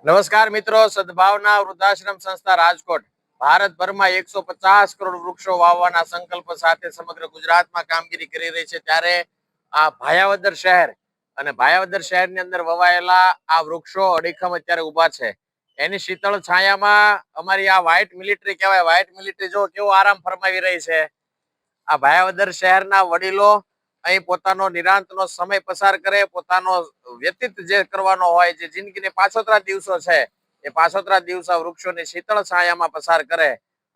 નમસ્કાર મિત્રો, સદભાવના વૃદ્ધાશ્રમ સંસ્થા રાજકોટ ભારતભરમાં 150 કરોડ વૃક્ષો વાવવાના સંકલ્પ સાથે સમગ્ર ગુજરાતમાં કામગીરી કરી રહી છે. ત્યારે આ ભાયાવદર શહેર અને ભાયાવદર શહેરની અંદર વવાયેલા આ વૃક્ષો અડીખમ અત્યારે ઉભા છે. એની શીતળ છાયામાં અમારી આ વ્હાઇટ મિલિટરી કહેવાય, વ્હાઇટ મિલિટરી જો કેવો આરામ ફરમાવી રહી છે. આ ભાયાવદર શહેરના વડીલો અહીં પોતાનો નિરાંતનો સમય પસાર કરે, પોતાનો વ્યતીત જે કરવાનો હોય, જે જિંદગીને પાછોતરા દિવસો છે એ પાછોતરા દિવસો વૃક્ષોની શીતળ છાયામાં પસાર કરે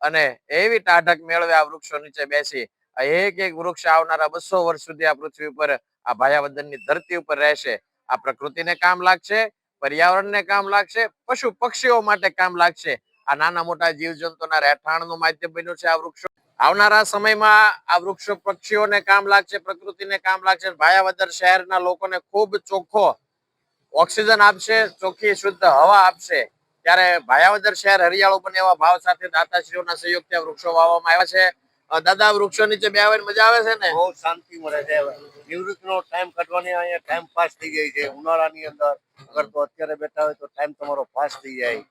અને એવી ટાઢક મેળવે આ વૃક્ષો નીચે બેસી એક એક વૃક્ષ આવનારા 200 વર્ષ સુધી આ પૃથ્વી ઉપર આ ભાયાવદરની ધરતી ઉપર રહેશે. આ પ્રકૃતિને કામ લાગશે, પર્યાવરણને કામ લાગશે, પશુ પક્ષીઓ માટે કામ લાગશે. આ નાના મોટા જીવજંતુના રહેઠાણનું માધ્યમ બન્યું છે આ વૃક્ષો. આવનારા સમયમાં આ વૃક્ષો પક્ષીઓને કામ લાગશે, પ્રકૃતિને કામ લાગશે. ભાયાવદર શહેરના લોકોને ખૂબ ચોખ્ખો ઓક્સિજન આપશે, ચોખ્ખી શુદ્ધ હવા આપશે. ત્યારે ભાયાવદર શહેર હરિયાળું બને એવા ભાવ સાથે દાતાશ્રીઓના સહયોગથી વૃક્ષો વાવવામાં આવ્યા છે. દાદા, વૃક્ષો નીચે બેસવાની મજા આવે છે ને? બહુ શાંતિ મળે છે. નિવૃત્તિનો ટાઈમ કાઢવાની અહીંયા ટાઈમ પાસ થઈ જાય છે. ઉનાળાની અંદર અગર તો અત્યારે બેઠા હોય તો ટાઈમ તમારો પાસ થઈ જાય.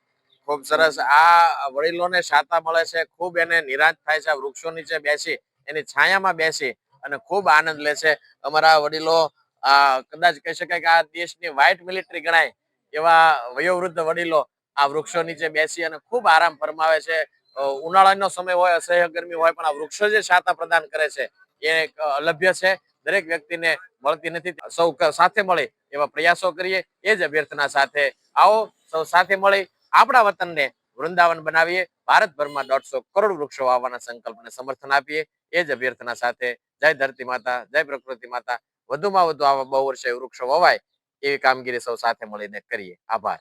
ખૂબ સરસ. આ વડીલોને શાતા મળે છે, ખૂબ એને નિરાંત થાય છે. આ વૃક્ષો નીચે બેસી એની છાયામાં બેસી અને ખૂબ આનંદ લે છે. અમારા વડીલો કદાચ કહી શકાય કે આ દેશની વ્હાઇટ મિલિટરી ગણાય એવા વયોવૃદ્ધ વડીલો આ વૃક્ષો નીચે બેસી અને ખૂબ આરામ ફરમાવે છે. ઉનાળાનો સમય હોય, અસહ્ય ગરમી હોય, પણ આ વૃક્ષો જે શાતા પ્રદાન કરે છે એ એક અલભ્ય છે. દરેક વ્યક્તિને મળતી નથી. સૌ સાથે મળી એવા પ્રયાસો કરીએ એ જ અભ્યર્થના સાથે આવો સૌ સાથે મળી આપણા વતનને વૃંદાવન બનાવીએ. ભારતભરમાં 150 કરોડ વૃક્ષો વાવવાના સંકલ્પને સમર્થન આપીએ એ જ અભ્યર્થના સાથે. જય ધરતી માતા, જય પ્રકૃતિ માતા. વધુમાં વધુ આવા બહુ વર્ષે વૃક્ષો વવાય એવી કામગીરી સૌ સાથે મળીને કરીએ. આભાર.